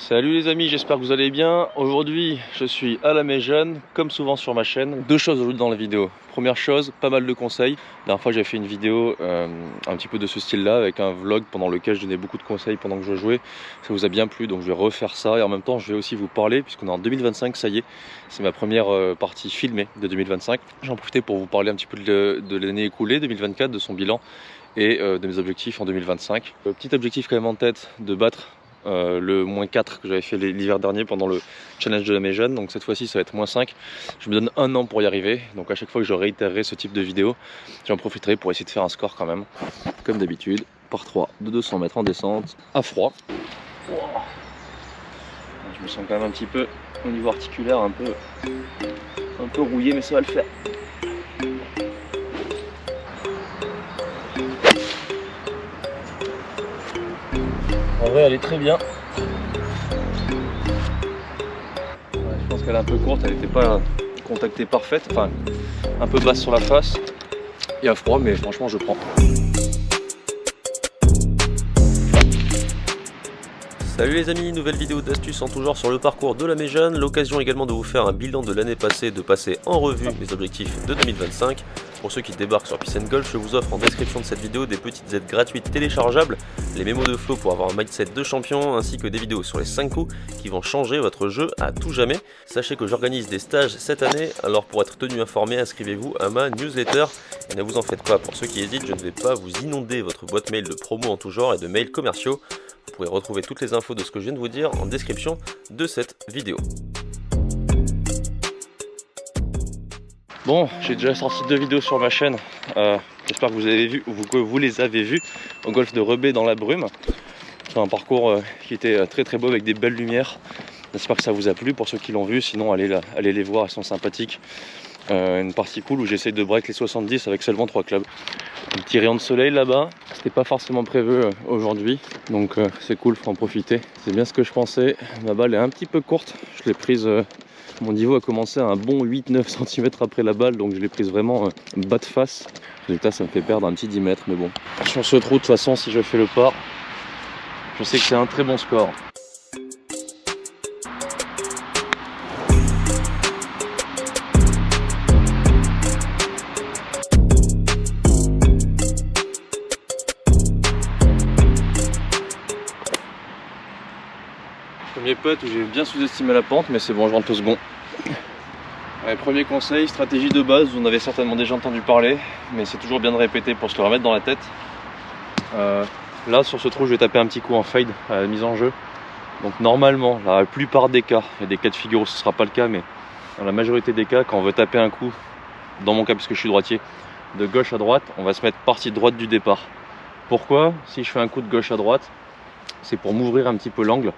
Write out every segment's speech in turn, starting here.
Salut les amis, j'espère que vous allez bien. Aujourd'hui, je suis à la Méjeune, comme souvent sur ma chaîne. Deux choses aujourd'hui dans la vidéo. Première chose, pas mal de conseils. La dernière fois, j'ai fait une vidéo un petit peu de ce style-là, avec un vlog pendant lequel je donnais beaucoup de conseils pendant que je jouais. Ça vous a bien plu, donc je vais refaire ça. Et en même temps, je vais aussi vous parler, puisqu'on est en 2025, ça y est. C'est ma première partie filmée de 2025. J'en profitais pour vous parler un petit peu de l'année écoulée, 2024, de son bilan et de mes objectifs en 2025. Petit objectif quand même en tête, de battre le -4 que j'avais fait l'hiver dernier pendant le challenge de la Méjeune. Donc cette fois-ci ça va être -5. Je me donne un an pour y arriver. Donc à chaque fois que je réitérerai ce type de vidéo, j'en profiterai pour essayer de faire un score quand même. Comme d'habitude, par 3 de 200 mètres en descente, à froid. Wow. Je me sens quand même un petit peu au niveau articulaire, un peu rouillé, mais ça va le faire. En vrai, elle est très bien. Ouais, je pense qu'elle est un peu courte, elle n'était pas contactée parfaite, enfin un peu basse sur la face et à froid, mais franchement je prends. Salut les amis, nouvelle vidéo d'astuces en tout genre sur le parcours de la Méjeune. L'occasion également de vous faire un bilan de l'année passée, de passer en revue mes objectifs de 2025. Pour ceux qui débarquent sur Peace & Golf, je vous offre en description de cette vidéo des petites aides gratuites téléchargeables, les mémos de Flo pour avoir un mindset de champion, ainsi que des vidéos sur les 5 coups qui vont changer votre jeu à tout jamais. Sachez que j'organise des stages cette année, alors pour être tenu informé, inscrivez-vous à ma newsletter. Et ne vous en faites pas, pour ceux qui hésitent, je ne vais pas vous inonder votre boîte mail de promos en tout genre et de mails commerciaux. Vous pourrez retrouver toutes les infos de ce que je viens de vous dire en description de cette vidéo. Bon, j'ai déjà sorti 2 vidéos sur ma chaîne. J'espère que vous avez vu, ou que vous les avez vues au golf de Rebais dans la brume. C'est un parcours qui était très très beau avec des belles lumières. J'espère que ça vous a plu pour ceux qui l'ont vu. Sinon, allez les voir, elles sont sympathiques. Une partie cool où j'essaye de break les 70 avec seulement 3 clubs. Un petit rayon de soleil là-bas, c'était pas forcément prévu aujourd'hui, donc c'est cool, faut en profiter. C'est bien ce que je pensais. Ma balle est un petit peu courte, je l'ai prise, mon niveau a commencé à un bon 8-9 cm après la balle, donc je l'ai prise vraiment bas de face. Résultat, ça me fait perdre un petit 10 mètres, mais bon. Sur ce trou, de toute façon, si je fais le par, je sais que c'est un très bon score. Premier putt où j'ai bien sous-estimé la pente, mais c'est bon, je rentre au second. Allez, premier conseil, stratégie de base, vous en avez certainement déjà entendu parler, mais c'est toujours bien de répéter pour se le remettre dans la tête. Là sur ce trou je vais taper un petit coup en fade à la mise en jeu. Donc normalement, la plupart des cas, il y a des cas de figure où ce ne sera pas le cas, mais dans la majorité des cas, quand on veut taper un coup, dans mon cas puisque je suis droitier, de gauche à droite, on va se mettre partie droite du départ. Pourquoi? Si je fais un coup de gauche à droite, c'est pour m'ouvrir un petit peu l'angle.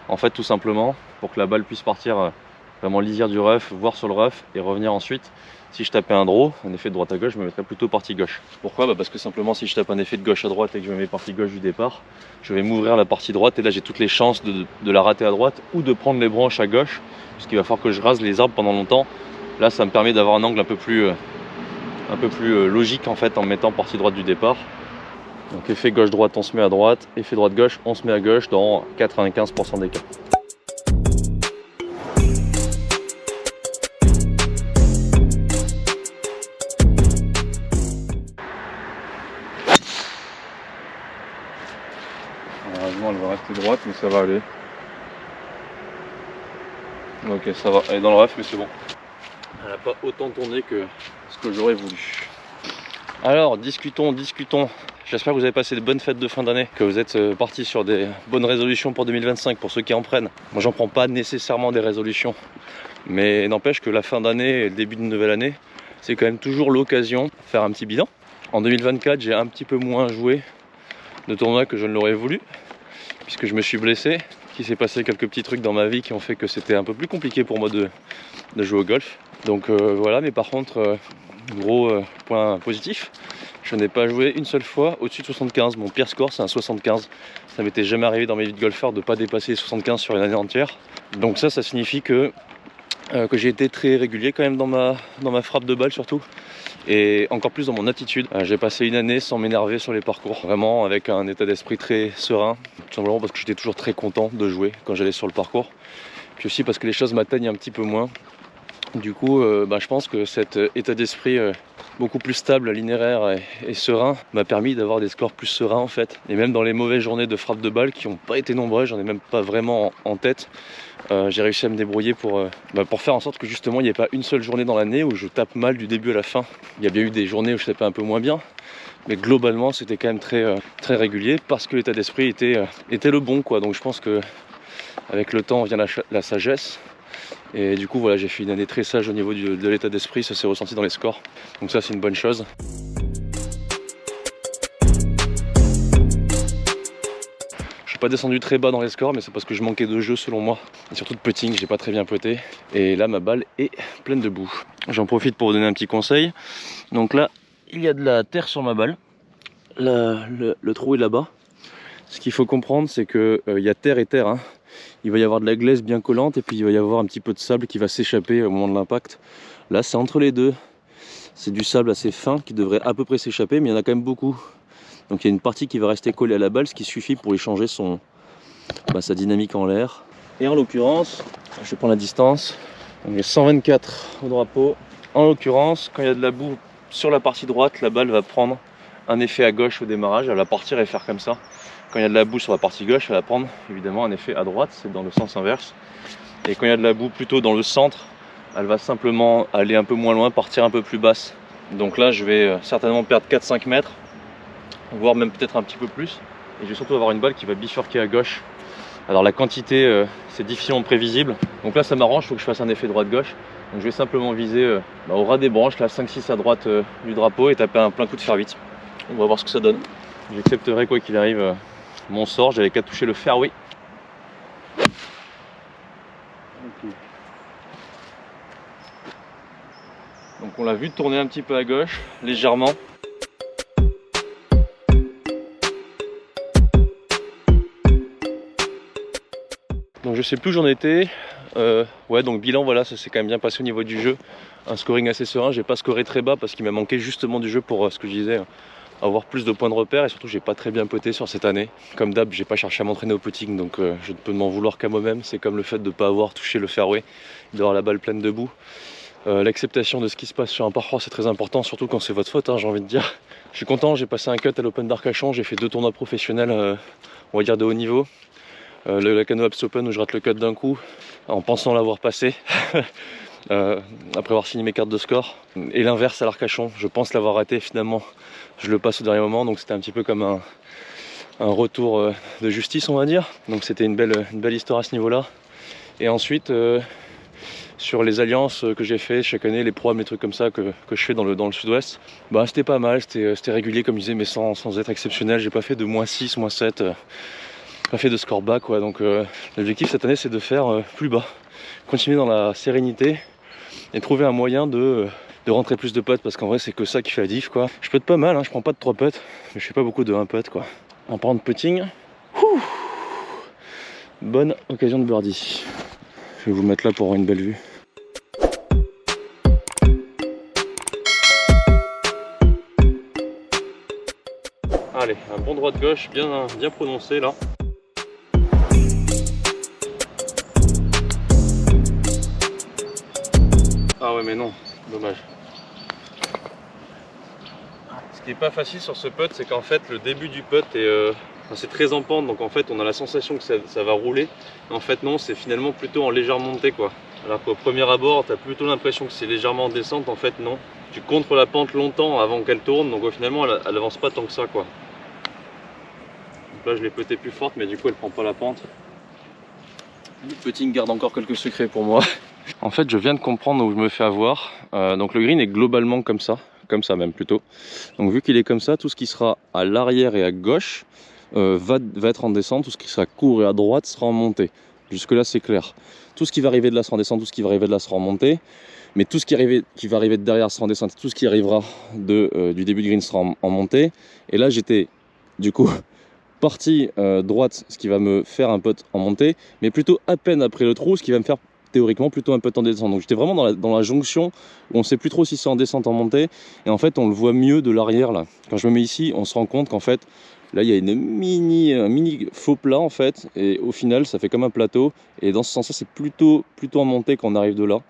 En fait, tout simplement, pour que la balle puisse partir vraiment lisière du rough, voir sur le rough et revenir ensuite. Si je tapais un draw, un effet de droite à gauche, je me mettrais plutôt partie gauche. Pourquoi? Parce que simplement, si je tape un effet de gauche à droite et que je me mets partie gauche du départ, je vais m'ouvrir la partie droite et là j'ai toutes les chances de la rater à droite ou de prendre les branches à gauche, puisqu'il va falloir que je rase les arbres pendant longtemps. Là, ça me permet d'avoir un angle un peu plus logique en fait en me mettant partie droite du départ. Donc effet gauche-droite, on se met à droite, effet droite-gauche, on se met à gauche dans 95% des cas. Malheureusement, elle va rester droite, mais ça va aller. Ok, ça va, elle est dans le rough, mais c'est bon. Elle n'a pas autant tourné que ce que j'aurais voulu. Alors, discutons. J'espère que vous avez passé de bonnes fêtes de fin d'année, que vous êtes partis sur des bonnes résolutions pour 2025, pour ceux qui en prennent. Moi, j'en prends pas nécessairement des résolutions, mais n'empêche que la fin d'année et le début de nouvelle année, c'est quand même toujours l'occasion de faire un petit bilan. En 2024, j'ai un petit peu moins joué de tournois que je ne l'aurais voulu, puisque je me suis blessé, qu'il s'est passé quelques petits trucs dans ma vie qui ont fait que c'était un peu plus compliqué pour moi de jouer au golf. Donc voilà, mais par contre, gros point positif, je n'ai pas joué une seule fois au-dessus de 75. Mon pire score, c'est un 75. Ça m'était jamais arrivé dans mes vies de golfeur de ne pas dépasser les 75 sur une année entière. Donc ça signifie que que j'ai été très régulier quand même dans ma frappe de balle surtout. Et encore plus dans mon attitude. J'ai passé une année sans m'énerver sur les parcours, vraiment avec un état d'esprit très serein, tout simplement parce que j'étais toujours très content de jouer quand j'allais sur le parcours. Puis aussi parce que les choses m'atteignent un petit peu moins. Du coup, je pense que cet état d'esprit beaucoup plus stable, linéaire et serein m'a permis d'avoir des scores plus sereins en fait. Et même dans les mauvaises journées de frappe de balle qui n'ont pas été nombreuses, j'en ai même pas vraiment en tête, j'ai réussi à me débrouiller pour faire en sorte que justement il n'y ait pas une seule journée dans l'année où je tape mal du début à la fin. Il y a bien eu des journées où je tapais un peu moins bien, mais globalement c'était quand même très régulier parce que l'état d'esprit était le bon quoi. Donc je pense que avec le temps vient la sagesse. Et du coup voilà, j'ai fait une année très sage au niveau de l'état d'esprit, ça s'est ressenti dans les scores. Donc ça c'est une bonne chose. Je suis pas descendu très bas dans les scores, mais c'est parce que je manquais de jeu selon moi. Et surtout de putting, j'ai pas très bien puté. Et là ma balle est pleine de boue. J'en profite pour vous donner un petit conseil. Donc là, il y a de la terre sur ma balle. Le trou est là-bas. Ce qu'il faut comprendre, c'est que il y a terre et terre, hein. Il va y avoir de la glaise bien collante et puis il va y avoir un petit peu de sable qui va s'échapper au moment de l'impact. Là c'est entre les deux. C'est du sable assez fin qui devrait à peu près s'échapper, mais il y en a quand même beaucoup. Donc il y a une partie qui va rester collée à la balle, ce qui suffit pour échanger sa dynamique en l'air. Et en l'occurrence, je vais prendre la distance. On est 124 au drapeau. En l'occurrence, quand il y a de la boue sur la partie droite, la balle va prendre un effet à gauche au démarrage, elle va partir et faire comme ça. Quand il y a de la boue sur la partie gauche, elle va prendre évidemment un effet à droite, c'est dans le sens inverse. Et quand il y a de la boue plutôt dans le centre, elle va simplement aller un peu moins loin, partir un peu plus basse. Donc là, je vais certainement perdre 4-5 mètres, voire même peut-être un petit peu plus. Et je vais surtout avoir une balle qui va bifurquer à gauche. Alors la quantité, c'est difficilement prévisible. Donc là, ça m'arrange, il faut que je fasse un effet droite-gauche. Donc je vais simplement viser au ras des branches, là 5-6 à droite du drapeau et taper un plein coup de fer 8. On va voir ce que ça donne. J'accepterai quoi qu'il arrive mon sort, j'avais qu'à toucher le fairway. Okay. Donc on l'a vu tourner un petit peu à gauche, légèrement. Donc je sais plus où j'en étais. Ouais, donc bilan, voilà, ça s'est quand même bien passé au niveau du jeu. Un scoring assez serein, j'ai pas scoré très bas parce qu'il m'a manqué justement du jeu pour ce que je disais, avoir plus de points de repère, et surtout j'ai pas très bien puté sur cette année. Comme d'hab, j'ai pas cherché à m'entraîner au putting, donc je ne peux m'en vouloir qu'à moi-même. C'est comme le fait de ne pas avoir touché le fairway, d'avoir la balle pleine de boue. L'acceptation de ce qui se passe sur un parcours, c'est très important, surtout quand c'est votre faute, hein, j'ai envie de dire. Je suis content, j'ai passé un cut à l'Open d'Arcachon, j'ai fait 2 tournois professionnels, on va dire de haut niveau. Le Lacano Abs Open où je rate le cut d'un coup en pensant l'avoir passé après avoir signé mes cartes de score, et l'inverse à l'Arcachon, je pense l'avoir raté, finalement je le passe au dernier moment, donc c'était un petit peu comme un retour de justice, on va dire. Donc c'était une belle histoire à ce niveau là. Et ensuite sur les alliances que j'ai fait chaque année, les proams, les trucs comme ça que je fais dans le sud-ouest, bah c'était pas mal, c'était régulier comme je disais, mais sans être exceptionnel. J'ai pas fait de -6, -7, pas fait de score bas quoi. Donc l'objectif cette année c'est de faire plus bas, continuer dans la sérénité et trouver un moyen de rentrer plus de putts, parce qu'en vrai c'est que ça qui fait la diff quoi. Je putte pas mal, hein, je prends pas de 3 putts, mais je fais pas beaucoup de 1 putt quoi. En parlant de putting, bonne occasion de birdie. Je vais vous mettre là pour avoir une belle vue. Allez, un bon droit de gauche bien prononcé là. Ah ouais mais non, dommage. Ce qui est pas facile sur ce putt, c'est qu'en fait le début du putt est c'est très en pente, donc en fait on a la sensation que ça va rouler. En fait non, c'est finalement plutôt en légère montée quoi. Alors qu'au premier abord, tu as plutôt l'impression que c'est légèrement en descente, en fait non. Tu contres la pente longtemps avant qu'elle tourne, donc finalement elle avance pas tant que ça quoi. Donc là je l'ai putée plus forte, mais du coup elle prend pas la pente. Le putting garde encore quelques secrets pour moi. En fait je viens de comprendre où je me fais avoir. Donc le green est globalement comme ça même plutôt. Donc vu qu'il est comme ça, tout ce qui sera à l'arrière et à gauche va être en descente, tout ce qui sera court et à droite sera en montée. Jusque là c'est clair. Tout ce qui va arriver de là sera en descente, tout ce qui va arriver de là sera en montée. Mais tout ce qui va arriver de derrière sera en descente, tout ce qui arrivera du début du green sera en montée. Et là j'étais du coup partie droite, ce qui va me faire un putt en montée, mais plutôt à peine après le trou, ce qui va me faire théoriquement plutôt un peu en descente. Donc j'étais vraiment dans la jonction où on sait plus trop si c'est en descente, en montée. Et en fait on le voit mieux de l'arrière là. Quand je me mets ici, on se rend compte qu'en fait là il y a un mini faux plat en fait. Et au final ça fait comme un plateau. Et dans ce sens là c'est plutôt en montée quand on arrive de là.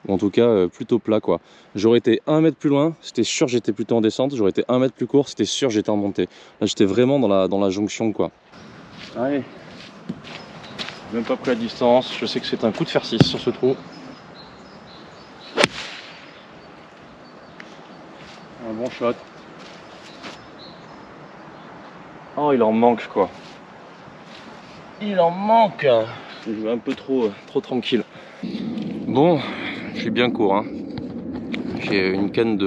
Ou en tout cas plutôt plat quoi. J'aurais été 1 mètre plus loin, c'était sûr j'étais plutôt en descente. J'aurais été 1 mètre plus court, c'était sûr j'étais en montée. Là j'étais vraiment dans la jonction quoi. Allez. Même pas pris la distance, je sais que c'est un coup de fer 6 sur ce trou. Un bon shot. Oh il en manque quoi. Il en manque. Je vais un peu trop tranquille. Bon, je suis bien court hein. J'ai une canne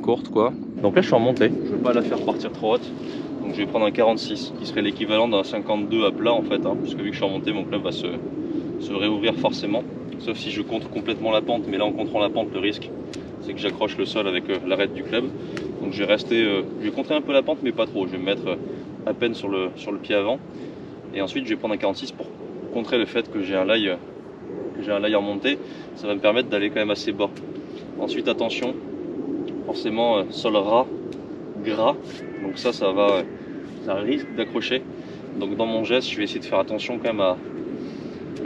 courte quoi. Donc là je suis en montée, je ne veux pas la faire partir trop haute. Donc je vais prendre un 46 qui serait l'équivalent d'un 52 à plat en fait hein, puisque vu que je suis en montée mon club va se réouvrir forcément. Sauf si je contre complètement la pente, mais là en contrant la pente le risque c'est que j'accroche le sol avec l'arête du club. Donc je vais rester, je vais contrer un peu la pente mais pas trop, je vais me mettre à peine sur le pied avant. Et ensuite je vais prendre un 46 pour contrer le fait que j'ai un lie en montée. Ça va me permettre d'aller quand même assez bas. Ensuite attention, forcément sol ras, gras, donc ça risque d'accrocher. Donc dans mon geste je vais essayer de faire attention quand même à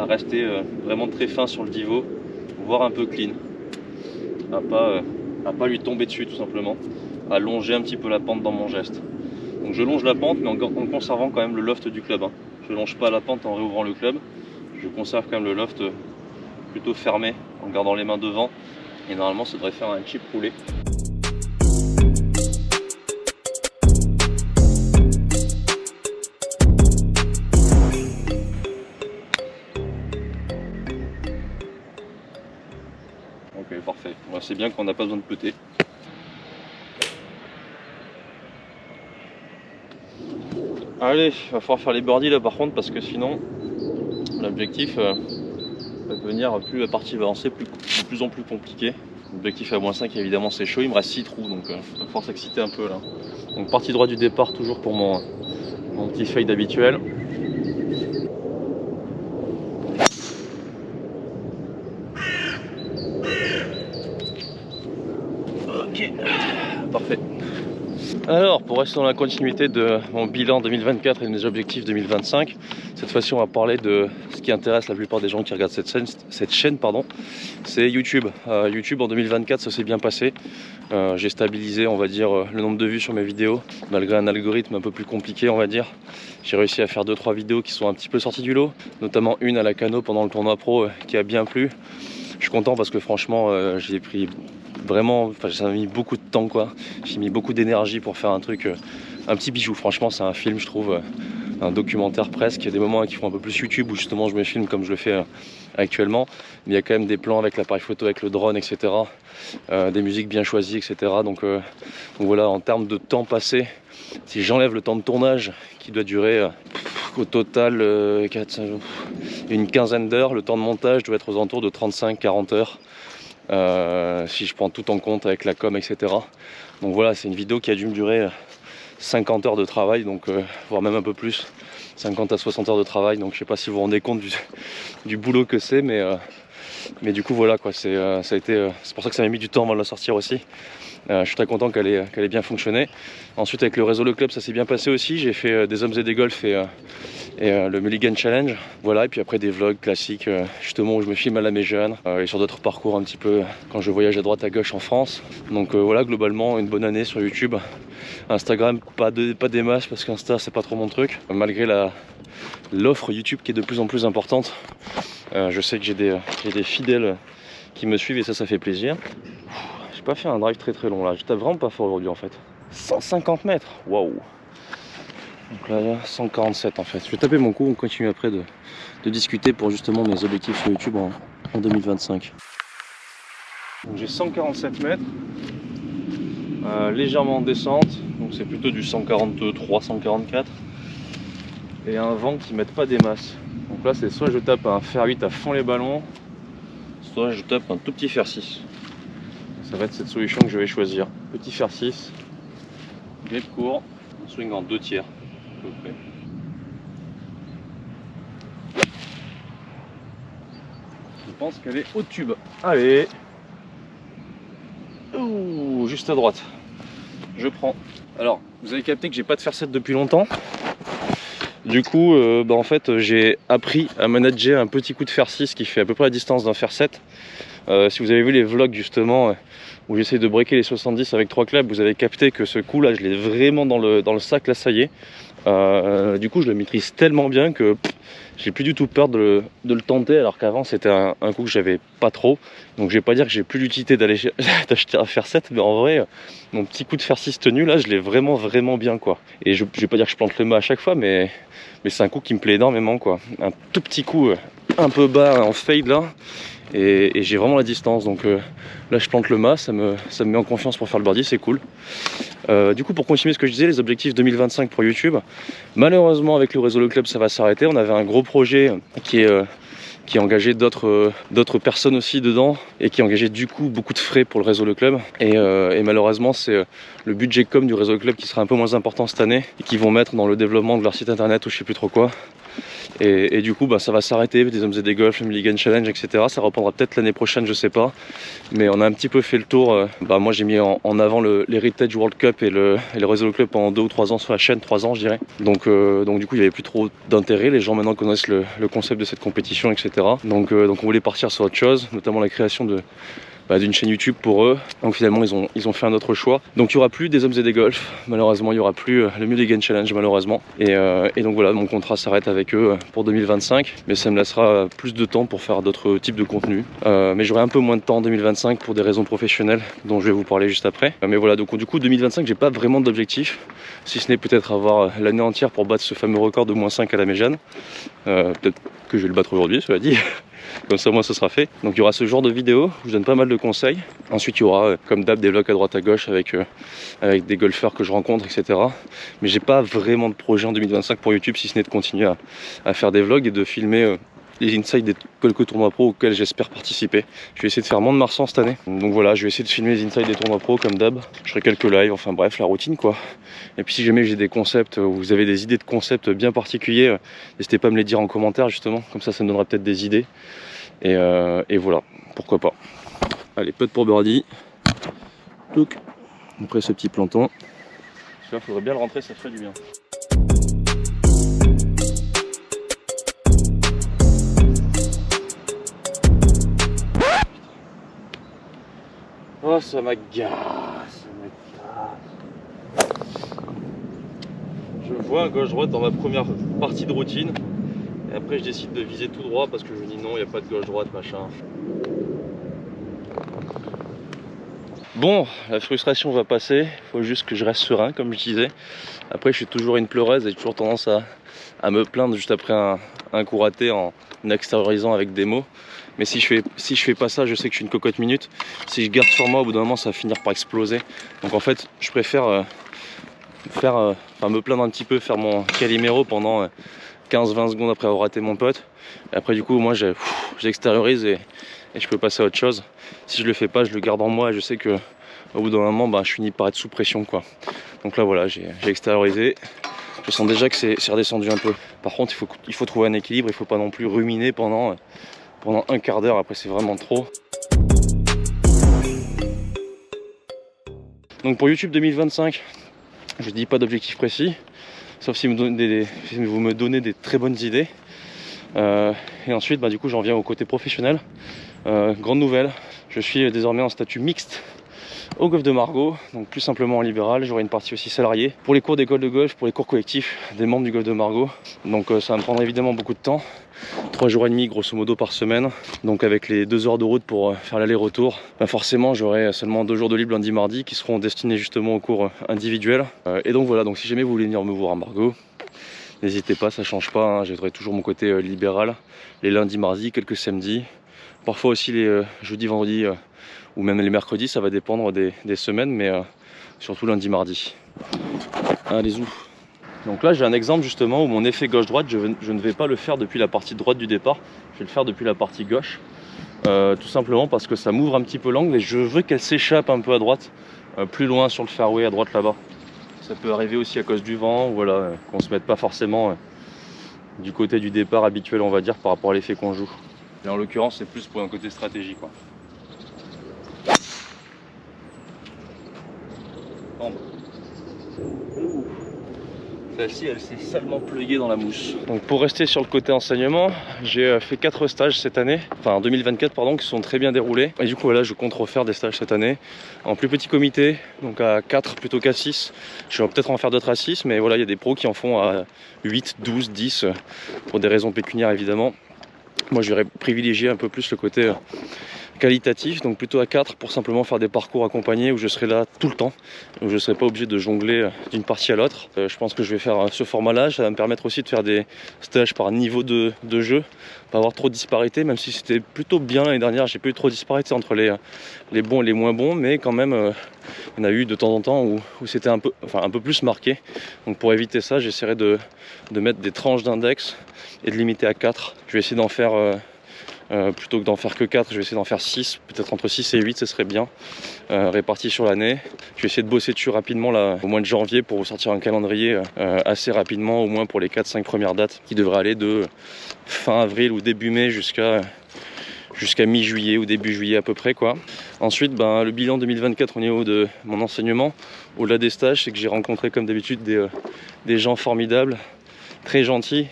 rester vraiment très fin sur le divot, voire un peu clean, à pas lui tomber dessus tout simplement, à longer un petit peu la pente dans mon geste. Donc je longe la pente mais en conservant quand même le loft du club hein. Je longe pas la pente en réouvrant le club, je conserve quand même le loft plutôt fermé en gardant les mains devant et normalement ça devrait faire un chip roulé. Ok parfait, bon, c'est bien qu'on n'a pas besoin de peter. Allez, il va falloir faire les birdies là par contre parce que sinon l'objectif va devenir plus la partie va avancer de plus en plus compliqué. L'objectif à -5 évidemment c'est chaud, il me reste 6 trous donc il va falloir s'exciter un peu là. Donc partie droite du départ toujours pour mon petit fade habituel. Ok, parfait. Alors, pour rester dans la continuité de mon bilan 2024 et de mes objectifs 2025, cette fois-ci on va parler de ce qui intéresse la plupart des gens qui regardent cette chaîne, c'est YouTube. YouTube en 2024 ça s'est bien passé. J'ai stabilisé on va dire le nombre de vues sur mes vidéos, malgré un algorithme un peu plus compliqué on va dire. J'ai réussi à faire 2-3 vidéos qui sont un petit peu sorties du lot, notamment une à la Cano pendant le tournoi pro qui a bien plu. Je suis content parce que franchement j'ai pris vraiment, ça m'a mis beaucoup de temps quoi. J'ai mis beaucoup d'énergie pour faire un truc, un petit bijou. Franchement c'est un film je trouve, un documentaire presque. Il y a des moments qui font un peu plus YouTube où justement je me filme comme je le fais actuellement. Mais il y a quand même des plans avec l'appareil photo, avec le drone, etc. Des musiques bien choisies, etc. Donc voilà, en termes de temps passé, si j'enlève le temps de tournage qui doit durer au total une quinzaine d'heures, le temps de montage doit être aux alentours de 35-40 heures. Si je prends tout en compte avec la com etc. Donc voilà, c'est une vidéo qui a dû me durer 50 heures de travail, donc voire même un peu plus, 50 à 60 heures de travail. Donc je sais pas si vous vous rendez compte du boulot que c'est, mais du coup voilà quoi, c'est pour ça que ça m'a mis du temps avant de la sortir aussi. Je suis très content qu'elle ait bien fonctionné. Ensuite avec le réseau Le Club ça s'est bien passé aussi, j'ai fait des hommes et des golfs et le Mulligan Challenge, voilà, et puis après des vlogs classiques justement où je me filme à la Méjeanne et sur d'autres parcours un petit peu quand je voyage à droite à gauche en France. Donc voilà, globalement une bonne année sur YouTube. Instagram pas des masses parce qu'Insta c'est pas trop mon truc, malgré l'offre YouTube qui est de plus en plus importante. Je sais que j'ai des fidèles qui me suivent et ça fait plaisir. J'ai pas fait un drive très long là, je tape vraiment pas fort aujourd'hui en fait. 150 mètres, waouh. Donc là 147 en fait. Je vais taper mon coup, on continue après de discuter pour justement mes objectifs sur YouTube en 2025. Donc j'ai 147 mètres, légèrement en descente, donc c'est plutôt du 143, 144. Et un vent qui ne met pas des masses. Donc là c'est soit je tape un fer 8 à fond les ballons, soit je tape un tout petit fer 6. Ça va être cette solution que je vais choisir. Petit fer 6, grip court, swing en 2 tiers. À peu près. Je pense qu'elle est au tube. Allez. Ouh, juste à droite. Je prends. Alors, vous avez capté que j'ai pas de faire-set depuis longtemps. Du coup, en fait, j'ai appris à manager un petit coup de fer-6 qui fait à peu près la distance d'un fer-7. Si vous avez vu les vlogs justement où j'essaie de breaker les 70 avec 3 claps, vous avez capté que ce coup là je l'ai vraiment dans le sac, là ça y est. Du coup je le maîtrise tellement bien que j'ai plus du tout peur de le tenter, alors qu'avant c'était un coup que j'avais pas trop. Donc je vais pas dire que j'ai plus l'utilité d'acheter un fer 7, mais en vrai mon petit coup de fer 6 tenu là je l'ai vraiment bien quoi. Et je vais pas dire que je plante le mât à chaque fois, mais c'est un coup qui me plaît énormément quoi. Un tout petit coup un peu bas en fade là. Et j'ai vraiment la distance, donc là je plante le mât, ça me met en confiance pour faire le birdie, c'est cool. Du coup, pour continuer ce que je disais, les objectifs 2025 pour YouTube, malheureusement avec le Réseau Le Club ça va s'arrêter. On avait un gros projet qui engageait d'autres personnes aussi dedans et qui engageait du coup beaucoup de frais pour le Réseau Le Club. Et malheureusement c'est le budget com du Réseau Le Club qui sera un peu moins important cette année et qui vont mettre dans le développement de leur site internet ou je sais plus trop quoi. Et du coup ça va s'arrêter, des hommes et des golf, le Mulligan Challenge, etc. Ça reprendra peut-être l'année prochaine, je sais pas. Mais on a un petit peu fait le tour. Moi j'ai mis en avant l'Heritage World Cup et le Réseau Club pendant 2 ou 3 ans sur la chaîne, 3 ans je dirais. Donc du coup il n'y avait plus trop d'intérêt, les gens maintenant connaissent le concept de cette compétition, etc. Donc on voulait partir sur autre chose, notamment la création d'une chaîne YouTube pour eux. Donc finalement ils ont fait un autre choix. Donc il n'y aura plus des hommes et des golf, malheureusement il n'y aura plus le Mulligan Challenge malheureusement. Et donc voilà, mon contrat s'arrête avec eux pour 2025, mais ça me laissera plus de temps pour faire d'autres types de contenus. Mais j'aurai un peu moins de temps en 2025 pour des raisons professionnelles dont je vais vous parler juste après. Mais voilà, donc du coup 2025 j'ai pas vraiment d'objectif, si ce n'est peut-être avoir l'année entière pour battre ce fameux record de -5 à la Méjane. Peut-être que je vais le battre aujourd'hui, cela dit. Comme ça, moi, ça sera fait. Donc, il y aura ce genre de vidéos où je donne pas mal de conseils. Ensuite, il y aura, comme d'hab, des vlogs à droite à gauche avec des golfeurs que je rencontre, etc. Mais j'ai pas vraiment de projet en 2025 pour YouTube, si ce n'est de continuer à faire des vlogs et de filmer les insights des quelques tournois pro auxquels j'espère participer. Je vais essayer de faire moins de Marsan cette année. Donc voilà, je vais essayer de filmer les insights des tournois pro comme d'hab. Je ferai quelques lives, enfin bref, la routine quoi. Et puis si jamais j'ai des concepts, ou vous avez des idées de concepts bien particuliers, n'hésitez pas à me les dire en commentaire justement. Comme ça me donnera peut-être des idées. Et voilà, pourquoi pas. Allez, putt pour birdie. Touc. Après ce petit planton. Il faudrait bien le rentrer, ça ferait du bien. Oh, ça m'agace, Je vois un gauche-droite dans ma première partie de routine. Et après, je décide de viser tout droit parce que je me dis non, il n'y a pas de gauche-droite, machin. Bon, la frustration va passer. Il faut juste que je reste serein, comme je disais. Après, je suis toujours une pleureuse et j'ai toujours tendance à me plaindre juste après un coup raté en extériorisant avec des mots. Mais si je fais pas ça, je sais que je suis une cocotte minute. Si je garde sur moi, au bout d'un moment, ça va finir par exploser. Donc en fait, je préfère me plaindre un petit peu, faire mon Calimero pendant 15-20 secondes après avoir raté mon pote. Et après du coup, moi, j'extériorise et je peux passer à autre chose. Si je le fais pas, je le garde en moi et je sais que au bout d'un moment, je finis par être sous pression quoi. Donc là voilà, j'ai extériorisé. Je sens déjà que c'est redescendu un peu. Par contre, il faut trouver un équilibre. Il faut pas non plus ruminer pendant un quart d'heure. Après, c'est vraiment trop. Donc pour YouTube 2025, je dis pas d'objectif précis, sauf si vous me donnez des très bonnes idées. Et ensuite, du coup, j'en viens au côté professionnel. Grande nouvelle, je suis désormais en statut mixte au golf de Margaux, donc plus simplement en libéral. J'aurai une partie aussi salariée pour les cours d'école de golf, pour les cours collectifs des membres du golf de Margaux. Donc ça va me prendre évidemment beaucoup de temps, 3 jours et demi grosso modo par semaine. Donc avec les 2 heures de route pour faire l'aller-retour, forcément j'aurai seulement 2 jours de libre lundi mardi qui seront destinés justement aux cours individuels. Et donc voilà, donc si jamais vous voulez venir me voir à Margaux, n'hésitez pas, ça change pas, hein. J'aurai toujours mon côté libéral, les lundis, mardis, quelques samedis, parfois aussi les jeudis, vendredis ou même les mercredis, ça va dépendre des semaines, mais surtout lundi, mardi. Allez-y. Donc là j'ai un exemple justement où mon effet gauche-droite, je ne vais pas le faire depuis la partie droite du départ, je vais le faire depuis la partie gauche. Tout simplement parce que ça m'ouvre un petit peu l'angle et je veux qu'elle s'échappe un peu à droite, plus loin sur le fairway à droite là-bas. Ça peut arriver aussi à cause du vent, ou voilà, qu'on se mette pas forcément du côté du départ habituel on va dire par rapport à l'effet qu'on joue. Et en l'occurrence, c'est plus pour un côté stratégie, quoi. Celle-ci, elle s'est salement pluguée dans la mousse. Donc pour rester sur le côté enseignement, j'ai fait 4 stages cette année, enfin en 2024 pardon, qui sont très bien déroulés. Et du coup voilà, je compte refaire des stages cette année en plus petit comité, donc à 4 plutôt qu'à 6. Je vais peut-être en faire d'autres à 6, mais voilà, il y a des pros qui en font à 8, 12, 10, pour des raisons pécuniaires évidemment. Moi je vais privilégier un peu plus le côté qualitatif, donc plutôt à 4 pour simplement faire des parcours accompagnés où je serai là tout le temps, où je ne serai pas obligé de jongler d'une partie à l'autre. Je pense que je vais faire ce format-là, ça va me permettre aussi de faire des stages par niveau de jeu, pas avoir trop de disparité, même si c'était plutôt bien l'année dernière, j'ai pas eu trop de disparité entre les bons et les moins bons, mais quand même il y en a eu de temps en temps où c'était un peu plus marqué. Donc pour éviter ça, j'essaierai de mettre des tranches d'index et de limiter à 4. Je vais essayer d'en faire plutôt que d'en faire que 4, je vais essayer d'en faire 6, peut-être entre 6 et 8, ce serait bien, répartis sur l'année. Je vais essayer de bosser dessus rapidement là, au mois de janvier pour vous sortir un calendrier assez rapidement, au moins pour les 4-5 premières dates qui devraient aller de fin avril ou début mai jusqu'à mi-juillet ou début juillet à peu près quoi. Ensuite le bilan 2024 au niveau de mon enseignement, au-delà des stages, c'est que j'ai rencontré comme d'habitude des gens formidables, très gentils.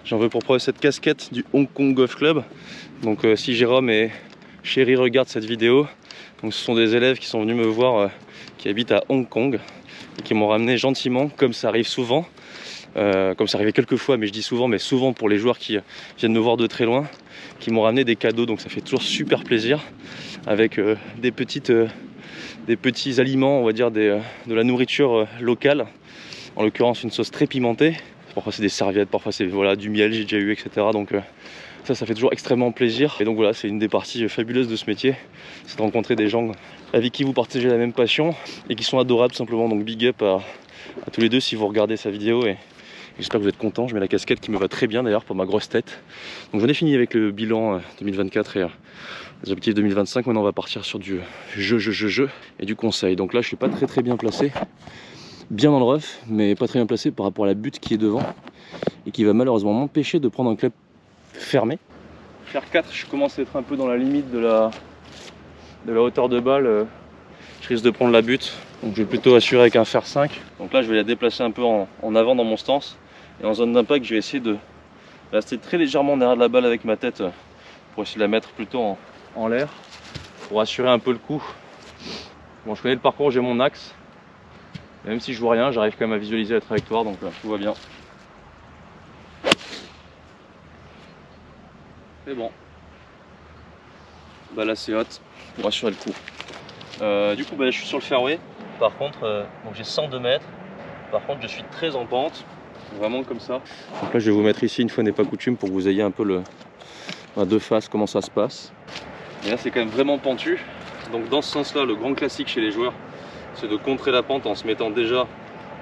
J'en veux pour preuve cette casquette du Hong Kong Golf Club. Donc si Jérôme et Chéri regardent cette vidéo, donc ce sont des élèves qui sont venus me voir, qui habitent à Hong Kong et qui m'ont ramené gentiment, comme ça arrive souvent, comme ça arrivait quelques fois, mais je dis souvent, mais souvent pour les joueurs qui viennent me voir de très loin, qui m'ont ramené des cadeaux, donc ça fait toujours super plaisir, avec des petits aliments, on va dire de la nourriture locale, en l'occurrence une sauce très pimentée. Parfois c'est des serviettes, parfois c'est voilà, du miel, j'ai déjà eu, etc. Donc ça fait toujours extrêmement plaisir. Et donc voilà, c'est une des parties fabuleuses de ce métier, c'est de rencontrer des gens avec qui vous partagez la même passion et qui sont adorables simplement. Donc big up à tous les deux si vous regardez sa vidéo et j'espère que vous êtes contents. Je mets la casquette qui me va très bien d'ailleurs pour ma grosse tête. Donc j'en ai fini avec le bilan 2024 et les objectifs 2025. Maintenant on va partir sur du jeu et du conseil. Donc là je suis pas très bien placé, bien dans le rough, mais pas très bien placé par rapport à la butte qui est devant et qui va malheureusement m'empêcher de prendre un club fermé. Faire 4, je commence à être un peu dans la limite de la hauteur de balle. Je risque de prendre la butte, donc je vais plutôt assurer avec un fer 5. Donc là je vais la déplacer un peu en avant dans mon stance, et en zone d'impact je vais essayer de rester très légèrement derrière la balle avec ma tête pour essayer de la mettre plutôt en l'air pour assurer un peu le coup. Bon, je connais le parcours, j'ai mon axe. Même si je vois rien, j'arrive quand même à visualiser la trajectoire, donc tout va bien. C'est bon. Balle assez haute pour assurer le coup. Du coup, je suis sur le fairway. Par contre, donc j'ai 102 mètres. Par contre, je suis très en pente, vraiment comme ça. Donc là, je vais vous mettre ici une fois n'est pas coutume pour que vous ayez un peu de face comment ça se passe. Et là, c'est quand même vraiment pentu. Donc dans ce sens-là, le grand classique chez les joueurs, c'est de contrer la pente en se mettant déjà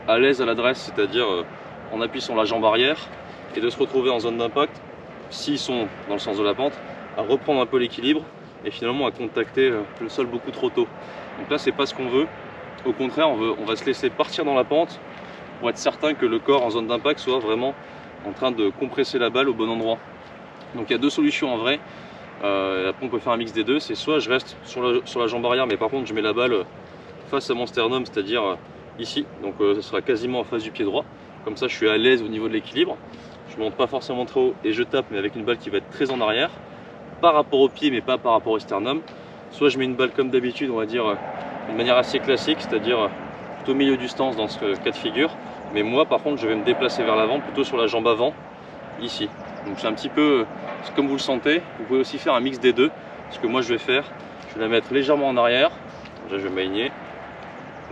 à l'aise à l'adresse, c'est-à-dire en appui sur la jambe arrière, et de se retrouver en zone d'impact, s'ils sont dans le sens de la pente, à reprendre un peu l'équilibre et finalement à contacter le sol beaucoup trop tôt. Donc là, c'est pas ce qu'on veut. Au contraire, on va se laisser partir dans la pente pour être certain que le corps en zone d'impact soit vraiment en train de compresser la balle au bon endroit. Donc il y a deux solutions en vrai. Après on peut faire un mix des deux, c'est soit je reste sur la jambe arrière, mais par contre je mets la balle face à mon sternum, c'est-à-dire ici, donc ça sera quasiment en face du pied droit, comme ça je suis à l'aise au niveau de l'équilibre, je monte pas forcément très haut et je tape, mais avec une balle qui va être très en arrière par rapport au pied mais pas par rapport au sternum. Soit je mets une balle comme d'habitude, on va dire d'une manière assez classique, c'est-à-dire plutôt au milieu du stance dans ce cas de figure, mais moi par contre je vais me déplacer vers l'avant, plutôt sur la jambe avant, ici. Donc c'est un petit peu comme vous le sentez. Vous pouvez aussi faire un mix des deux. Ce que moi je vais faire, je vais la mettre légèrement en arrière. Déjà je vais m'aligner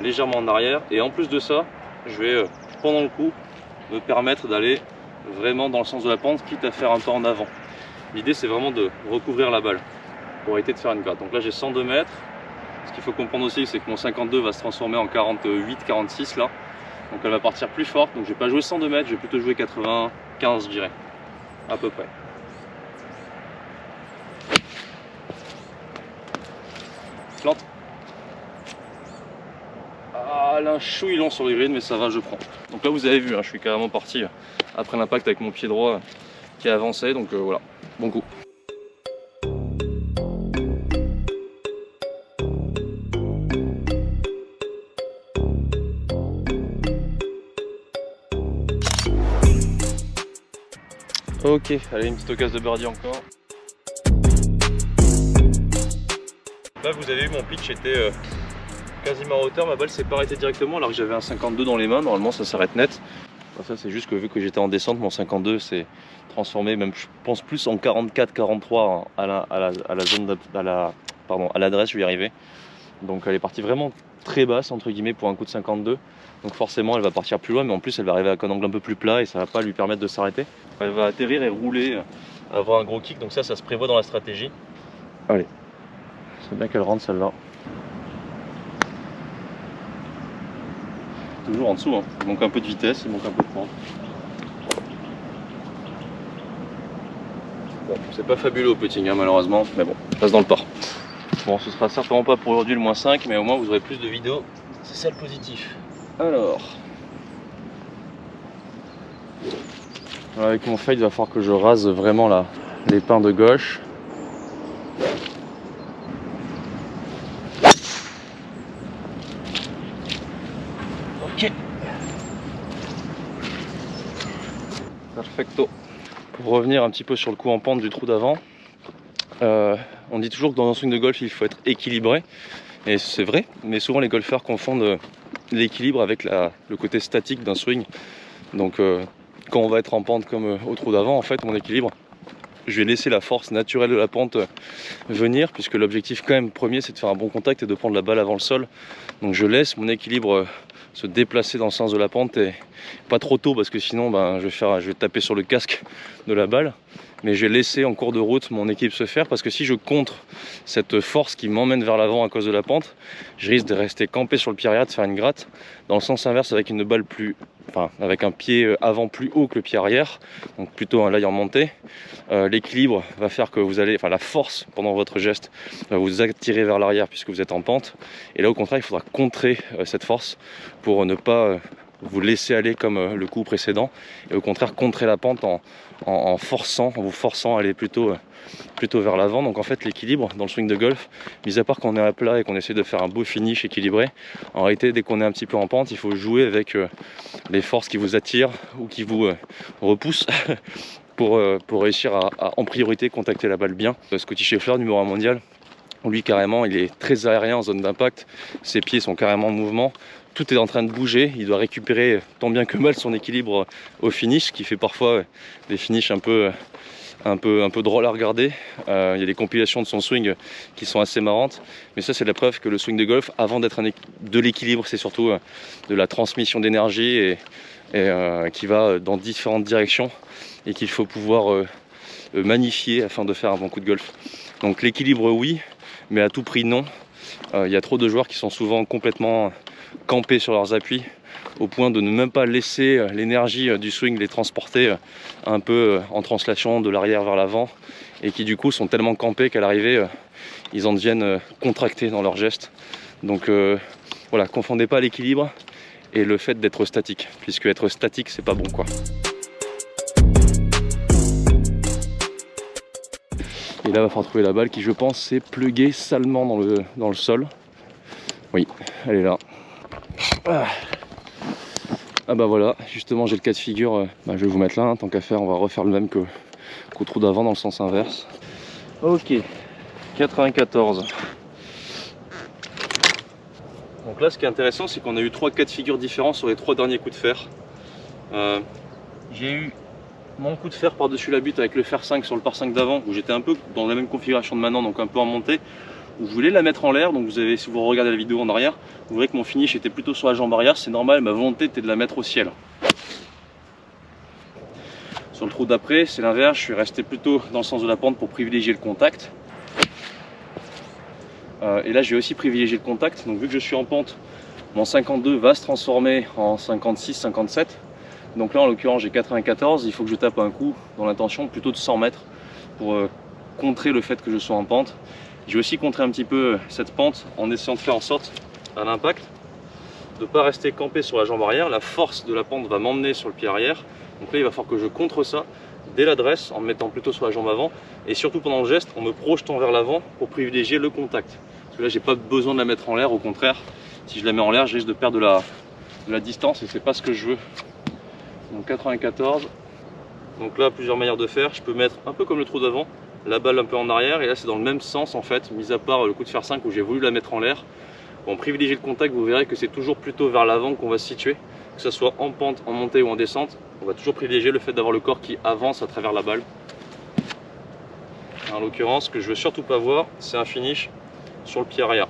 légèrement en arrière. Et en plus de ça, je vais pendant le coup me permettre d'aller vraiment dans le sens de la pente, quitte à faire un pas en avant. L'idée c'est vraiment de recouvrir la balle pour éviter de faire une gratte. Donc là j'ai 102 mètres. Ce qu'il faut comprendre aussi, c'est que mon 52 va se transformer en 48-46 là. Donc elle va partir plus forte. Donc je vais pas jouer 102 mètres, je vais plutôt jouer 95 je dirais. À peu près. Plante. Ah, là, un chouille long sur les green, mais ça va, je prends. Donc là, vous avez vu, hein, je suis carrément parti après l'impact avec mon pied droit qui a avancé. Donc voilà, bon coup. Ok, allez, une petite occasion de birdie encore. Là vous avez vu, mon pitch était quasiment à hauteur, ma balle s'est pas arrêtée directement alors que j'avais un 52 dans les mains, normalement ça s'arrête net. Enfin, ça c'est juste que vu que j'étais en descente, mon 52 s'est transformé, même je pense plus en 44-43 à la zone à l'adresse, je vais y arriver. Donc elle est partie vraiment très basse entre guillemets pour un coup de 52. Donc forcément elle va partir plus loin, mais en plus elle va arriver avec un angle un peu plus plat et ça va pas lui permettre de s'arrêter. Elle va atterrir et rouler, avoir un gros kick, donc ça se prévoit dans la stratégie. Allez, c'est bien qu'elle rentre celle-là. Toujours en dessous, hein. Il manque un peu de vitesse, il manque un peu de pente. Bon, c'est pas fabuleux au putting hein, malheureusement, mais bon, on passe dans le port. Bon, ce sera certainement pas pour aujourd'hui le -5, mais au moins vous aurez plus de vidéos. C'est ça le positif. Alors, avec mon fade, il va falloir que je rase vraiment là, les pins de gauche. Ok. Perfecto. Pour revenir un petit peu sur le coup en pente du trou d'avant, on dit toujours que dans un swing de golf il faut être équilibré, et c'est vrai, mais souvent les golfeurs confondent l'équilibre avec le côté statique d'un swing. Donc quand on va être en pente comme au trou d'avant, en fait mon équilibre, je vais laisser la force naturelle de la pente venir, puisque l'objectif quand même premier c'est de faire un bon contact et de prendre la balle avant le sol. Donc je laisse mon équilibre se déplacer dans le sens de la pente, et pas trop tôt parce que sinon je vais taper sur le casque de la balle, mais je vais laisser en cours de route mon équilibre se faire, parce que si je contre cette force qui m'emmène vers l'avant à cause de la pente, je risque de rester campé sur le pied arrière, de faire une gratte dans le sens inverse avec une balle avec un pied avant plus haut que le pied arrière, donc plutôt un layer monté. L'équilibre va faire que la force pendant votre geste va vous attirer vers l'arrière puisque vous êtes en pente, et là au contraire il faudra contrer cette force pour ne pas vous laisser aller comme le coup précédent, et au contraire contrer la pente en vous forçant à aller plutôt vers l'avant. Donc en fait l'équilibre dans le swing de golf, mis à part qu'on est à plat et qu'on essaie de faire un beau finish équilibré, en réalité dès qu'on est un petit peu en pente, il faut jouer avec les forces qui vous attirent ou qui vous repoussent pour réussir à en priorité contacter la balle bien. Scotty Scheffler, numéro 1 mondial, lui carrément il est très aérien en zone d'impact, ses pieds sont carrément en mouvement, tout est en train de bouger, il doit récupérer tant bien que mal son équilibre au finish, ce qui fait parfois des finishes un peu drôles à regarder. Il y a des compilations de son swing qui sont assez marrantes, mais ça c'est la preuve que le swing de golf, avant d'être de l'équilibre, c'est surtout de la transmission d'énergie et qui va dans différentes directions et qu'il faut pouvoir magnifier afin de faire un bon coup de golf. Donc l'équilibre oui, mais à tout prix non. Il y a trop de joueurs qui sont souvent complètement campés sur leurs appuis au point de ne même pas laisser l'énergie du swing les transporter un peu en translation de l'arrière vers l'avant, et qui du coup sont tellement campés qu'à l'arrivée ils en deviennent contractés dans leurs gestes. Donc voilà, confondez pas l'équilibre et le fait d'être statique, puisque être statique c'est pas bon quoi. Et là, il va falloir trouver la balle qui, je pense, s'est pluguée salement dans le sol. Oui, elle est là. Ah bah voilà, justement, j'ai le cas de figure. Je vais vous mettre là, hein, tant qu'à faire, on va refaire le même qu'au trou d'avant dans le sens inverse. Ok, 94. Donc là, ce qui est intéressant, c'est qu'on a eu 3 cas de figure différents sur les 3 derniers coups de fer. J'ai eu mon coup de fer par-dessus la butte avec le fer 5 sur le par 5 d'avant, où j'étais un peu dans la même configuration de maintenant, donc un peu en montée, où je voulais la mettre en l'air. Donc si vous regardez la vidéo en arrière, vous verrez que mon finish était plutôt sur la jambe arrière, c'est normal, ma volonté était de la mettre au ciel. Sur le trou d'après, c'est l'inverse, je suis resté plutôt dans le sens de la pente pour privilégier le contact. Et là j'ai aussi privilégié le contact, donc vu que je suis en pente, mon 52 va se transformer en 56-57. Donc là en l'occurrence j'ai 94, il faut que je tape un coup dans l'intention plutôt de 100 mètres pour contrer le fait que je sois en pente. J'ai aussi contré un petit peu cette pente en essayant de faire en sorte à l'impact de ne pas rester campé sur la jambe arrière. La force de la pente va m'emmener sur le pied arrière, donc là il va falloir que je contre ça dès l'adresse en me mettant plutôt sur la jambe avant, et surtout pendant le geste en me projetant vers l'avant pour privilégier le contact. Parce que là j'ai pas besoin de la mettre en l'air, au contraire si je la mets en l'air je risque de perdre de la distance et c'est pas ce que je veux. Donc 94, Donc là, plusieurs manières de faire. Je peux mettre un peu comme le trou d'avant, la balle un peu en arrière, et là c'est dans le même sens en fait, mis à part le coup de fer 5 où j'ai voulu la mettre en l'air. Pour privilégier le contact, vous verrez que c'est toujours plutôt vers l'avant qu'on va se situer, que ce soit en pente, en montée ou en descente. On va toujours privilégier le fait d'avoir le corps qui avance à travers la balle. En l'occurrence, ce que je veux surtout pas voir, c'est un finish sur le pied arrière.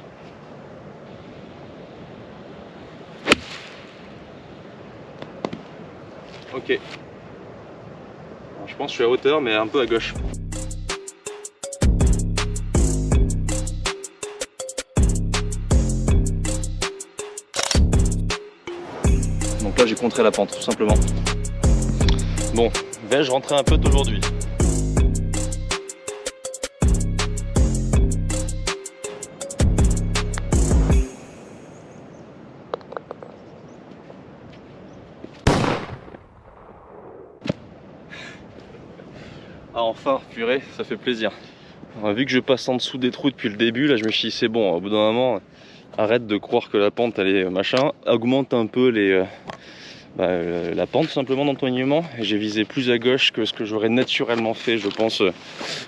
Ok. Alors, je pense que je suis à hauteur, mais un peu à gauche. Donc là, j'ai contré la pente, tout simplement. Bon, vais-je rentrer un peu aujourd'hui? Ah enfin, purée, ça fait plaisir. Alors, vu que je passe en dessous des trous depuis le début, là je me suis dit c'est bon, au bout d'un moment, arrête de croire que la pente elle est machin, augmente un peu la pente tout simplement dans ton alignement. J'ai visé plus à gauche que ce que j'aurais naturellement fait je pense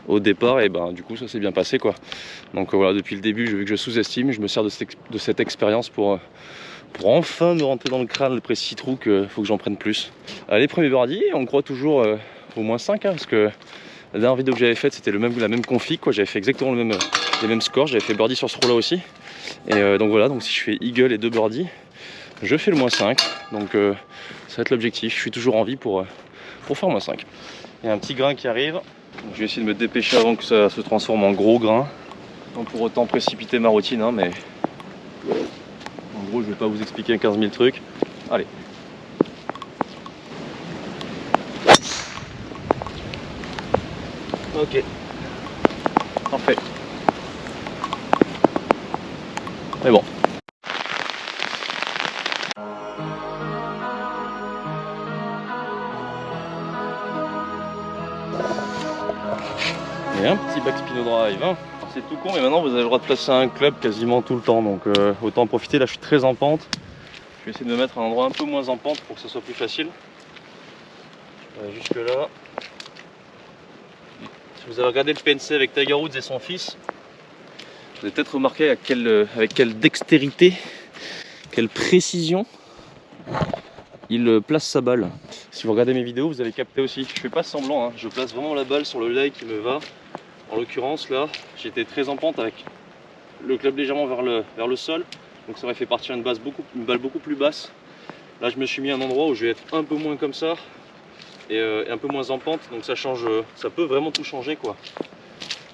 au départ, et du coup ça s'est bien passé quoi. Donc voilà, depuis le début, vu que je sous-estime, je me sers de cette expérience pour enfin me rentrer dans le crâne après 6 trous qu'il faut que j'en prenne plus. Allez, premier birdie, on croit toujours au moins 5 hein, parce que la dernière vidéo que j'avais faite c'était la même config quoi, j'avais fait exactement les mêmes scores, j'avais fait birdie sur ce trou là aussi. Et donc voilà, donc si je fais eagle et 2 birdies, je fais le moins 5, donc ça va être l'objectif, je suis toujours en vie pour faire moins 5. Il y a un petit grain qui arrive, donc je vais essayer de me dépêcher avant que ça se transforme en gros grain, sans pour autant précipiter ma routine hein, mais en gros je vais pas vous expliquer 15 000 trucs. Allez. Ok, parfait. Mais bon. Et un petit backspin au drive. Hein. C'est tout con, mais maintenant vous avez le droit de placer un club quasiment tout le temps, donc autant en profiter. Là je suis très en pente. Je vais essayer de me mettre à un endroit un peu moins en pente pour que ce soit plus facile. Jusque là. Si vous avez regardé le PNC avec Tiger Woods et son fils, vous avez peut-être remarqué avec quelle dextérité, quelle précision il place sa balle. Si vous regardez mes vidéos, vous allez capter aussi. Je fais pas semblant, hein. Je place vraiment la balle sur le lay qui me va. En l'occurrence là, j'étais très en pente avec le club légèrement vers le sol, donc ça aurait fait partir une balle beaucoup plus basse. Là je me suis mis à un endroit où je vais être un peu moins comme ça et un peu moins en pente, donc ça change, ça peut vraiment tout changer quoi.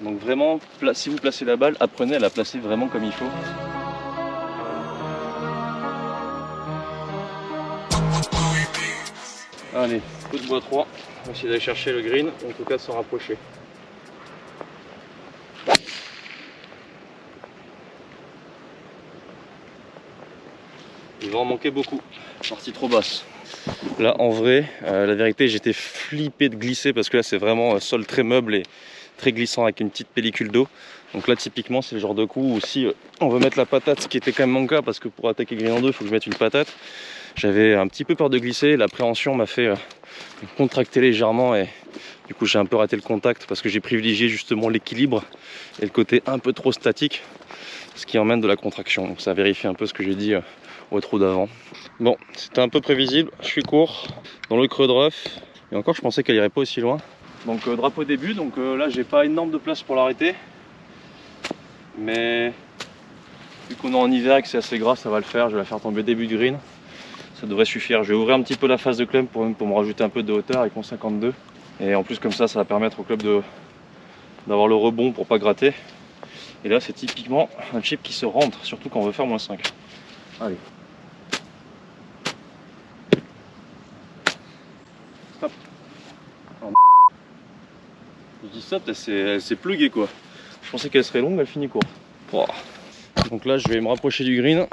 Donc vraiment, si vous placez la balle, apprenez à la placer vraiment comme il faut. Allez, coup de bois 3, on va essayer d'aller chercher le green, en tout cas de s'en rapprocher. Il va en manquer beaucoup, partie trop basse. Là en vrai, la vérité j'étais flippé de glisser parce que là c'est vraiment sol très meuble et très glissant avec une petite pellicule d'eau. Donc là typiquement c'est le genre de coup où si on veut mettre la patate, ce qui était quand même mon cas parce que pour attaquer green en 2 il faut que je mette une patate. J'avais un petit peu peur de glisser, l'appréhension m'a fait contracter légèrement et du coup j'ai un peu raté le contact parce que j'ai privilégié justement l'équilibre et le côté un peu trop statique, ce qui emmène de la contraction. Donc ça vérifie un peu ce que j'ai dit au trou d'avant. Bon, c'était un peu prévisible, je suis court dans le creux de rough et encore je pensais qu'elle irait pas aussi loin. Donc drapeau début, donc là j'ai pas énorme de place pour l'arrêter, mais vu qu'on est en hiver et que c'est assez gras, ça va le faire. Je vais la faire tomber début de green, ça devrait suffire. Je vais ouvrir un petit peu la face de club pour me rajouter un peu de hauteur avec mon 52, et en plus comme ça va permettre au club d'avoir le rebond pour pas gratter. Et là c'est typiquement un chip qui se rentre, surtout quand on veut faire moins 5. Allez. Stop. Oh, je dis stop, elle s'est pluguée quoi. Je pensais qu'elle serait longue, elle finit courte. Oh. Donc là je vais me rapprocher du green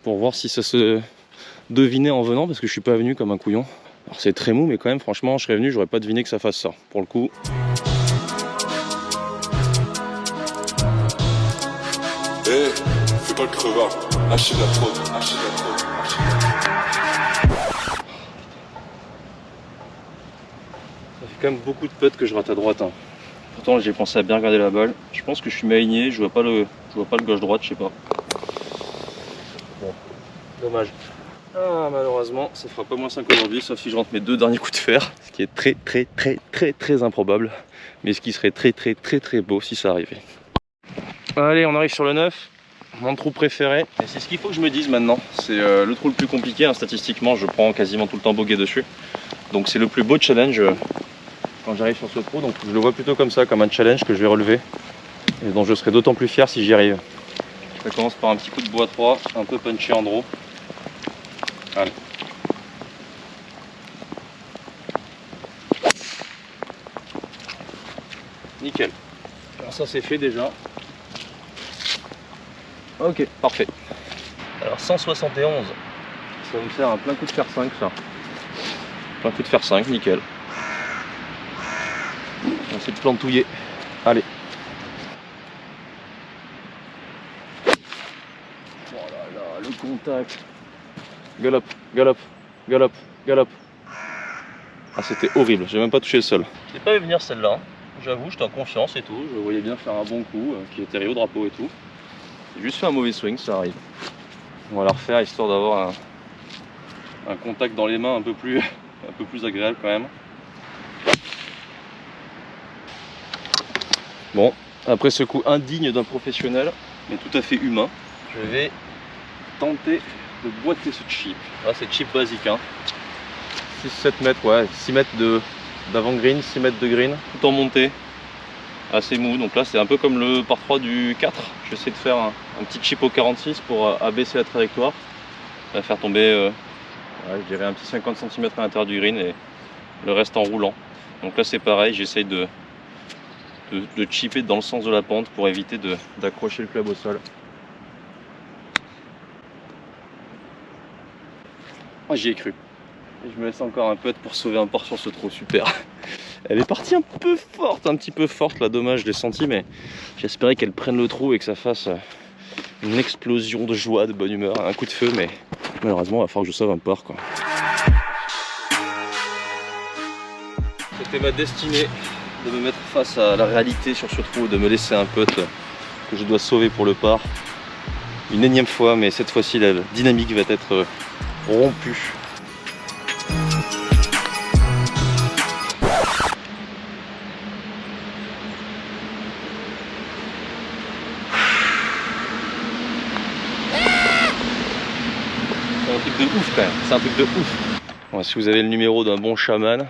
pour voir si ça se devinait en venant, parce que je suis pas venu comme un couillon. Alors c'est très mou mais quand même franchement je serais venu, j'aurais pas deviné que ça fasse ça pour le coup. Hey, fais pas le crevard, achète la prod, achète la prod, achète la prod. quand même beaucoup de putts que je rate à droite. Hein. Pourtant j'ai pensé à bien regarder la balle. Je pense que je suis aligné, je vois pas le gauche-droite, je sais pas. Bon, dommage. Ah, malheureusement, ça fera pas moins 5 aujourd'hui, sauf si je rentre mes 2 derniers coups de fer. Ce qui est très improbable. Mais ce qui serait très beau si ça arrivait. Allez, on arrive sur le 9. Mon trou préféré. Et c'est ce qu'il faut que je me dise maintenant. C'est le trou le plus compliqué. Hein. Statistiquement, je prends quasiment tout le temps bogey dessus. Donc c'est le plus beau challenge quand j'arrive sur ce trou. Donc je le vois plutôt comme ça, comme un challenge que je vais relever. Et dont je serai d'autant plus fier si j'y arrive. Ça commence par un petit coup de bois 3, un peu punchy en draw. Allez. Nickel. Alors ça c'est fait déjà. Ok, parfait. Alors 171. Ça va me faire un plein coup de fer 5 ça. Plein coup de fer 5, nickel. On va essayer de plantouiller. Allez. Oh là là, le contact. Galop, galop, galop, galop. Ah c'était horrible, j'ai même pas touché le sol. J'ai pas vu venir celle-là, hein. J'avoue, j'étais en confiance et tout, je voyais bien faire un bon coup qui était au drapeau et tout. J'ai juste fait un mauvais swing, ça arrive. On va la refaire histoire d'avoir un contact dans les mains un peu plus agréable quand même. Bon, après ce coup indigne d'un professionnel, mais tout à fait humain, je vais tenter de boiter ce chip. Là c'est chip basique, hein. 6-7 mètres, ouais, 6 mètres d'avant green, 6 mètres de green, tout en montée, assez mou. Donc là c'est un peu comme le par 3 du 4. Je vais essayer de faire un petit chip au 46 pour abaisser la trajectoire. Ça va faire tomber, ouais, je dirais un petit 50 cm à l'intérieur du green et le reste en roulant. Donc là c'est pareil, j'essaye de chipper dans le sens de la pente pour éviter d'accrocher le club au sol. Oh, j'y ai cru. Et je me laisse encore un putt pour sauver un port sur ce trou, super. Elle est partie un petit peu forte là, dommage, je l'ai senti, mais j'espérais qu'elle prenne le trou et que ça fasse une explosion de joie, de bonne humeur, un coup de feu, mais malheureusement il va falloir que je sauve un port quoi. C'était ma destinée de me mettre face à la réalité sur ce trou, de me laisser un putt que je dois sauver pour le par. Une énième fois, mais cette fois-ci la dynamique va être rompue. C'est un truc de ouf quand même, c'est un truc de ouf. Bon, si vous avez le numéro d'un bon chaman,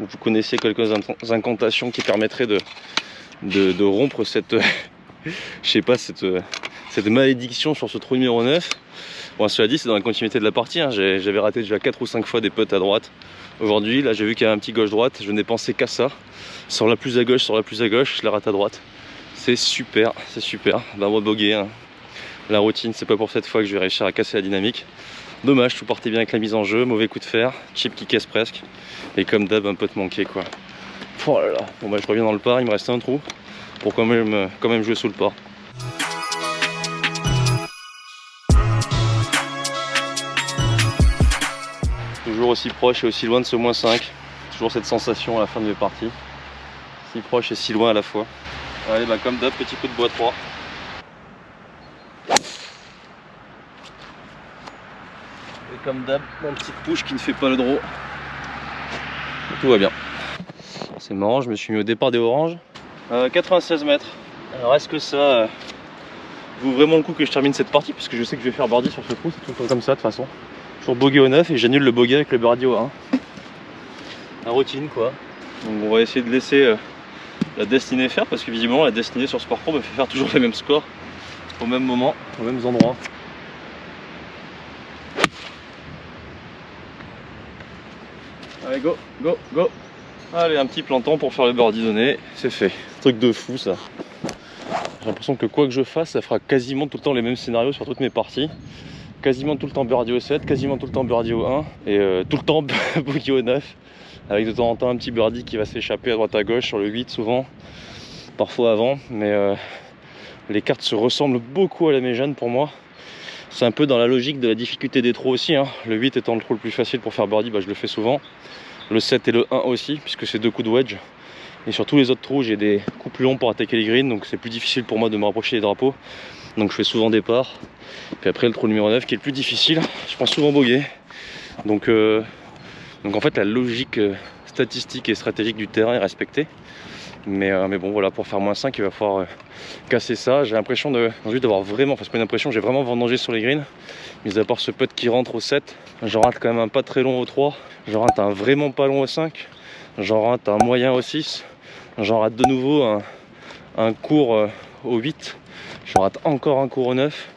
ou vous connaissez quelques incantations qui permettraient de rompre cette, je sais pas, cette malédiction sur ce trou numéro 9. Bon, cela dit, c'est dans la continuité de la partie, hein. J'avais raté déjà 4 ou 5 fois des putts à droite. Aujourd'hui, là j'ai vu qu'il y avait un petit gauche-droite, je n'ai pensé qu'à ça. Sur la plus à gauche, je la rate à droite. C'est super, c'est super. Bah moi bogey, hein. La routine, c'est pas pour cette fois que je vais réussir à casser la dynamique. Dommage, tout partait bien avec la mise en jeu, mauvais coup de fer, chip qui casse presque. Et comme d'hab, un putt manqué quoi. Oh là là, bon bah je reviens dans le par, il me reste un trou pour quand même jouer sous le par. Toujours aussi proche et aussi loin de ce moins 5. Toujours cette sensation à la fin de mes parties. Si proche et si loin à la fois. Allez, bah comme d'hab, petit coup de bois 3. Et comme d'hab, mon petit push qui ne fait pas le draw. Tout va bien. C'est marrant, je me suis mis au départ des oranges. 96 mètres. Alors est-ce que ça vaut vraiment le coup que je termine cette partie? Parce que je sais que je vais faire birdie sur ce trou, c'est tout le temps comme ça de toute façon. Toujours bogey au 9 et j'annule le bogey avec le birdie au 1. La routine quoi. Donc on va essayer de laisser la destinée faire parce que visiblement la destinée sur ce parcours me fait faire toujours les mêmes scores au même moment, aux mêmes endroits. Allez go, go, go. Allez, un petit planton pour faire le birdie donné, c'est fait. Truc de fou ça. J'ai l'impression que quoi que je fasse, ça fera quasiment tout le temps les mêmes scénarios sur toutes mes parties. Quasiment tout le temps birdie au 7, quasiment tout le temps birdie au 1 et tout le temps bogey au 9 avec de temps en temps un petit birdie qui va s'échapper à droite à gauche sur le 8 souvent, parfois avant, mais les cartes se ressemblent beaucoup à la méjane pour moi. C'est un peu dans la logique de la difficulté des trous aussi, hein. Le 8 étant le trou le plus facile pour faire birdie, bah, je le fais souvent. le 7 et le 1 aussi, puisque c'est 2 coups de wedge. Et sur tous les autres trous, j'ai des coups plus longs pour attaquer les greens, donc c'est plus difficile pour moi de me rapprocher des drapeaux. Donc je fais souvent des parts. Puis après le trou numéro 9 qui est le plus difficile, je pense souvent bogey. Donc en fait la logique statistique et stratégique du terrain est respectée. Mais bon voilà, pour faire moins 5 il va falloir casser ça. J'ai l'impression aujourd'hui d'avoir vraiment, enfin c'est pas une impression, j'ai vraiment vendangé sur les greens. Mis à part ce putt qui rentre au 7, j'en rate quand même un pas très long au 3, j'en rate un vraiment pas long au 5, j'en rate un moyen au 6, j'en rate de nouveau un court au 8, j'en rate encore un court au 9.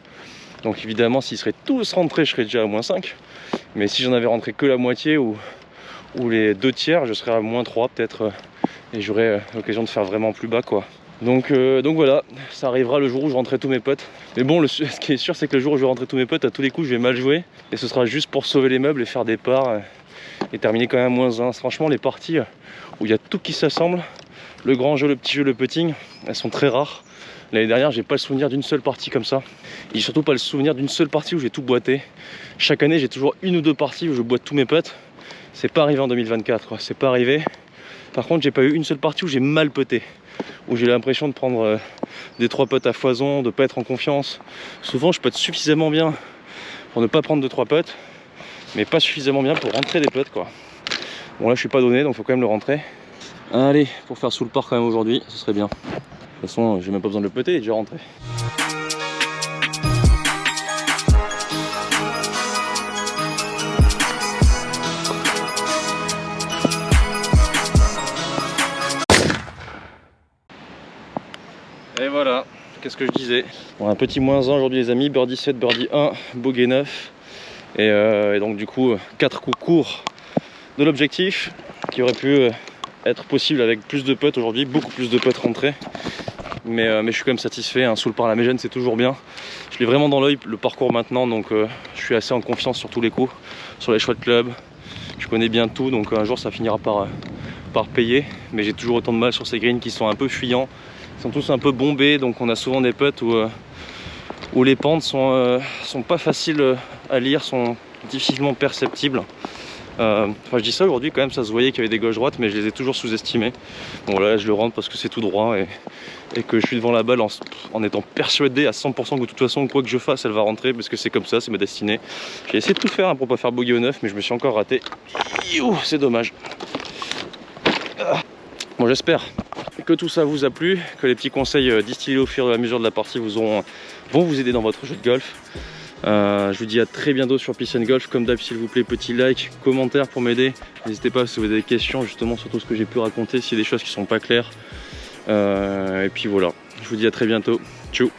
Donc évidemment s'ils seraient tous rentrés je serais déjà à moins 5. Mais si j'en avais rentré que la moitié ou les 2 tiers, je serais à moins 3 peut-être. Et j'aurais l'occasion de faire vraiment plus bas quoi. Donc voilà, ça arrivera le jour où je rentrerai tous mes potes. Mais bon, ce qui est sûr c'est que le jour où je vais rentrer tous mes potes, à tous les coups je vais mal jouer. Et ce sera juste pour sauver les meubles et faire des parts et terminer quand même à moins 1. Franchement les parties où il y a tout qui s'assemble, le grand jeu, le petit jeu, le putting, elles sont très rares. L'année dernière j'ai pas le souvenir d'une seule partie comme ça. Et surtout pas le souvenir d'une seule partie où j'ai tout boité. Chaque année j'ai toujours 1 ou 2 parties où je boite tous mes potes. C'est pas arrivé en 2024 quoi, c'est pas arrivé. Par contre j'ai pas eu une seule partie où j'ai mal puté, où j'ai l'impression de prendre des 3 putts à foison, de pas être en confiance. Souvent je putte suffisamment bien pour ne pas prendre de 3 putts, mais pas suffisamment bien pour rentrer des putts quoi. Bon là je suis pas donné donc faut quand même le rentrer. Allez, pour faire sous le par quand même aujourd'hui, ce serait bien. De toute façon j'ai même pas besoin de le putter, il est déjà rentré. Et voilà, qu'est-ce que je disais. Bon, un petit moins 1 aujourd'hui les amis, birdie 7, birdie 1, bogey 9. Et donc du coup 4 coups courts de l'objectif qui aurait pu être possible avec plus de putts aujourd'hui, beaucoup plus de putts rentrés. Mais je suis quand même satisfait, hein. Sous le par la mégène c'est toujours bien. Je l'ai vraiment dans l'œil le parcours maintenant, donc je suis assez en confiance sur tous les coups, sur les choix de club. Je connais bien tout, donc un jour ça finira par payer. Mais j'ai toujours autant de mal sur ces greens qui sont un peu fuyants. Ils sont tous un peu bombés, donc on a souvent des putts où les pentes sont pas faciles à lire, sont difficilement perceptibles. Enfin je dis ça aujourd'hui quand même, ça se voyait qu'il y avait des gauches-droites, mais je les ai toujours sous-estimés. Bon là je le rentre parce que c'est tout droit et que je suis devant la balle en étant persuadé à 100% que de toute façon quoi que je fasse elle va rentrer, parce que c'est comme ça, c'est ma destinée. J'ai essayé de tout faire pour pas faire bogey au 9, mais je me suis encore raté. C'est dommage. Bon j'espère que tout ça vous a plu, que les petits conseils distillés au fur et à mesure de la partie vont vous aider dans votre jeu de golf. Je vous dis à très bientôt sur Peace & Golf. Comme d'hab, s'il vous plaît, petit like, commentaire pour m'aider. N'hésitez pas si vous avez des questions justement sur tout ce que j'ai pu raconter, s'il y a des choses qui sont pas claires. Et puis voilà, je vous dis à très bientôt. Ciao.